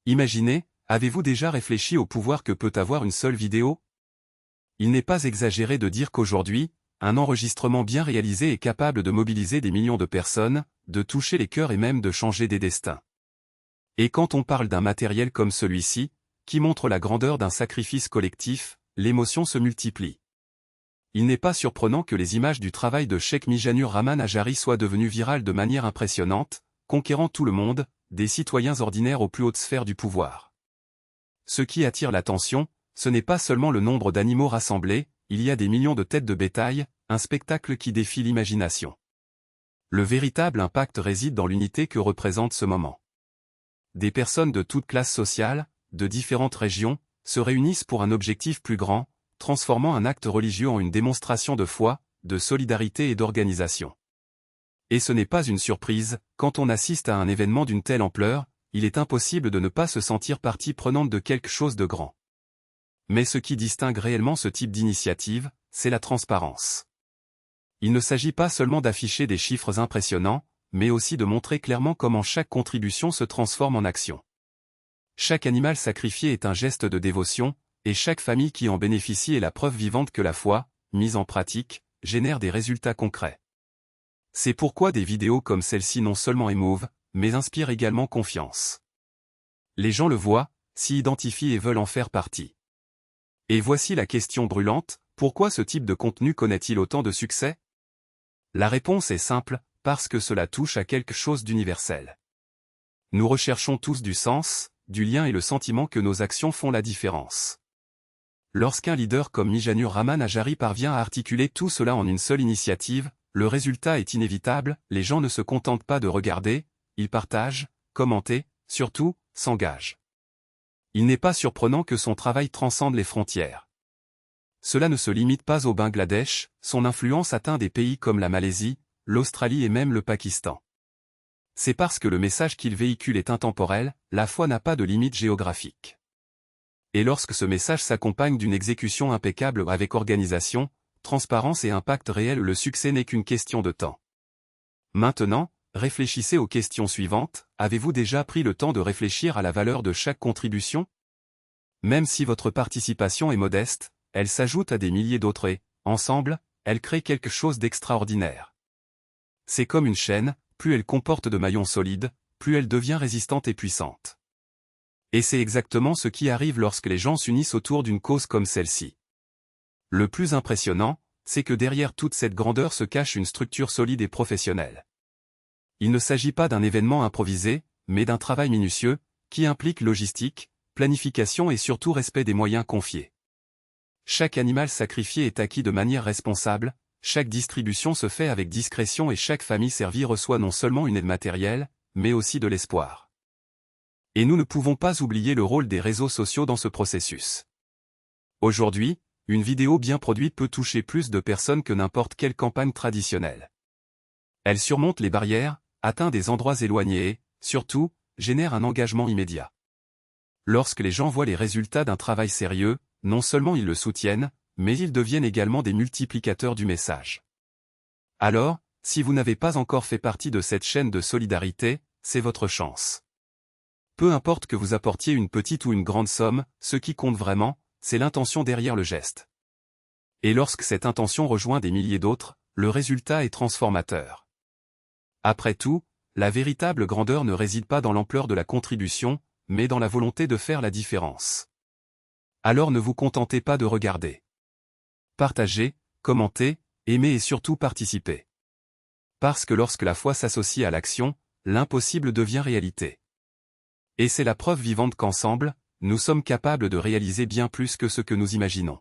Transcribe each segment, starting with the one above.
Imaginez, avez-vous déjà réfléchi au pouvoir que peut avoir une seule vidéo? Il n'est pas exagéré de dire qu'aujourd'hui, un enregistrement bien réalisé est capable de mobiliser des millions de personnes, de toucher les cœurs et même de changer des destins. Et quand on parle d'un matériel comme celui-ci, qui montre la grandeur d'un sacrifice collectif, l'émotion se multiplie. Il n'est pas surprenant que les images du travail de Cheikh Mijanur Rahman Ajari soient devenues virales de manière impressionnante, conquérant tout le monde, des citoyens ordinaires aux plus hautes sphères du pouvoir. Ce qui attire l'attention, ce n'est pas seulement le nombre d'animaux rassemblés, il y a des millions de têtes de bétail, un spectacle qui défie l'imagination. Le véritable impact réside dans l'unité que représente ce moment. Des personnes de toutes classes sociales, de différentes régions, se réunissent pour un objectif plus grand, transformant un acte religieux en une démonstration de foi, de solidarité et d'organisation. Et ce n'est pas une surprise, quand on assiste à un événement d'une telle ampleur, il est impossible de ne pas se sentir partie prenante de quelque chose de grand. Mais ce qui distingue réellement ce type d'initiative, c'est la transparence. Il ne s'agit pas seulement d'afficher des chiffres impressionnants, mais aussi de montrer clairement comment chaque contribution se transforme en action. Chaque animal sacrifié est un geste de dévotion, et chaque famille qui en bénéficie est la preuve vivante que la foi, mise en pratique, génère des résultats concrets. C'est pourquoi des vidéos comme celle-ci non seulement émouvent, mais inspirent également confiance. Les gens le voient, s'y identifient et veulent en faire partie. Et voici la question brûlante, pourquoi ce type de contenu connaît-il autant de succès? La réponse est simple, parce que cela touche à quelque chose d'universel. Nous recherchons tous du sens, du lien et le sentiment que nos actions font la différence. Lorsqu'un leader comme Mijanur Rahman Ajari parvient à articuler tout cela en une seule initiative, le résultat est inévitable, les gens ne se contentent pas de regarder, ils partagent, commentent, surtout, s'engagent. Il n'est pas surprenant que son travail transcende les frontières. Cela ne se limite pas au Bangladesh, son influence atteint des pays comme la Malaisie, l'Australie et même le Pakistan. C'est parce que le message qu'il véhicule est intemporel, la foi n'a pas de limite géographique. Et lorsque ce message s'accompagne d'une exécution impeccable avec organisation, transparence et impact réel, le succès n'est qu'une question de temps. Maintenant, réfléchissez aux questions suivantes. Avez-vous déjà pris le temps de réfléchir à la valeur de chaque contribution? Même si votre participation est modeste, elle s'ajoute à des milliers d'autres et, ensemble, elle crée quelque chose d'extraordinaire. C'est comme une chaîne, plus elle comporte de maillons solides, plus elle devient résistante et puissante. Et c'est exactement ce qui arrive lorsque les gens s'unissent autour d'une cause comme celle-ci. Le plus impressionnant, c'est que derrière toute cette grandeur se cache une structure solide et professionnelle. Il ne s'agit pas d'un événement improvisé, mais d'un travail minutieux, qui implique logistique, planification et surtout respect des moyens confiés. Chaque animal sacrifié est acquis de manière responsable, chaque distribution se fait avec discrétion et chaque famille servie reçoit non seulement une aide matérielle, mais aussi de l'espoir. Et nous ne pouvons pas oublier le rôle des réseaux sociaux dans ce processus. Aujourd'hui, une vidéo bien produite peut toucher plus de personnes que n'importe quelle campagne traditionnelle. Elle surmonte les barrières, atteint des endroits éloignés et, surtout, génère un engagement immédiat. Lorsque les gens voient les résultats d'un travail sérieux, non seulement ils le soutiennent, mais ils deviennent également des multiplicateurs du message. Alors, si vous n'avez pas encore fait partie de cette chaîne de solidarité, c'est votre chance. Peu importe que vous apportiez une petite ou une grande somme, ce qui compte vraiment, c'est l'intention derrière le geste. Et lorsque cette intention rejoint des milliers d'autres, le résultat est transformateur. Après tout, la véritable grandeur ne réside pas dans l'ampleur de la contribution, mais dans la volonté de faire la différence. Alors ne vous contentez pas de regarder. Partagez, commentez, aimez et surtout participez. Parce que lorsque la foi s'associe à l'action, l'impossible devient réalité. Et c'est la preuve vivante qu'ensemble, nous sommes capables de réaliser bien plus que ce que nous imaginons.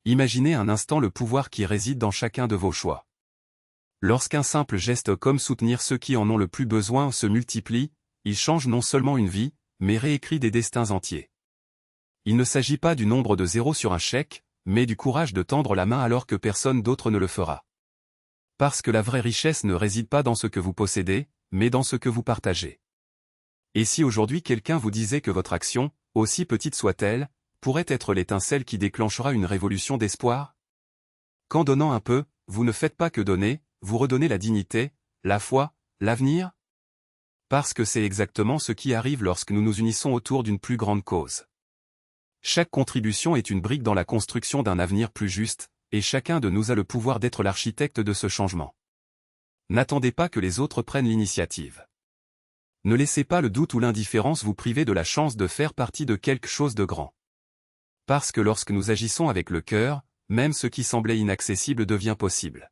Imaginez un instant le pouvoir qui réside dans chacun de vos choix. Lorsqu'un simple geste comme soutenir ceux qui en ont le plus besoin se multiplie, il change non seulement une vie, mais réécrit des destins entiers. Il ne s'agit pas du nombre de zéros sur un chèque, mais du courage de tendre la main alors que personne d'autre ne le fera. Parce que la vraie richesse ne réside pas dans ce que vous possédez, mais dans ce que vous partagez. Et si aujourd'hui quelqu'un vous disait que votre action, aussi petite soit-elle, pourrait être l'étincelle qui déclenchera une révolution d'espoir? Qu'en donnant un peu, vous ne faites pas que donner, vous redonnez la dignité, la foi, l'avenir? Parce que c'est exactement ce qui arrive lorsque nous nous unissons autour d'une plus grande cause. Chaque contribution est une brique dans la construction d'un avenir plus juste, et chacun de nous a le pouvoir d'être l'architecte de ce changement. N'attendez pas que les autres prennent l'initiative. Ne laissez pas le doute ou l'indifférence vous priver de la chance de faire partie de quelque chose de grand. Parce que lorsque nous agissons avec le cœur, même ce qui semblait inaccessible devient possible.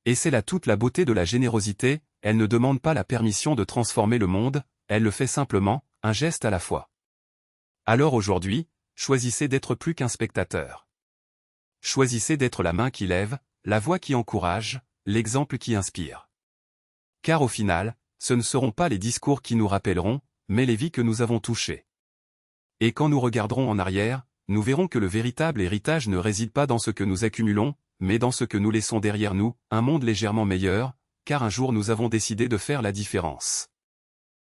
Et c'est là toute la beauté de la générosité, elle ne demande pas la permission de transformer le monde, elle le fait simplement, un geste à la fois. Alors aujourd'hui, choisissez d'être plus qu'un spectateur. Choisissez d'être la main qui lève, la voix qui encourage, l'exemple qui inspire. Car au final, ce ne seront pas les discours qui nous rappelleront, mais les vies que nous avons touchées. Et quand nous regarderons en arrière, nous verrons que le véritable héritage ne réside pas dans ce que nous accumulons, mais dans ce que nous laissons derrière nous, un monde légèrement meilleur, car un jour nous avons décidé de faire la différence.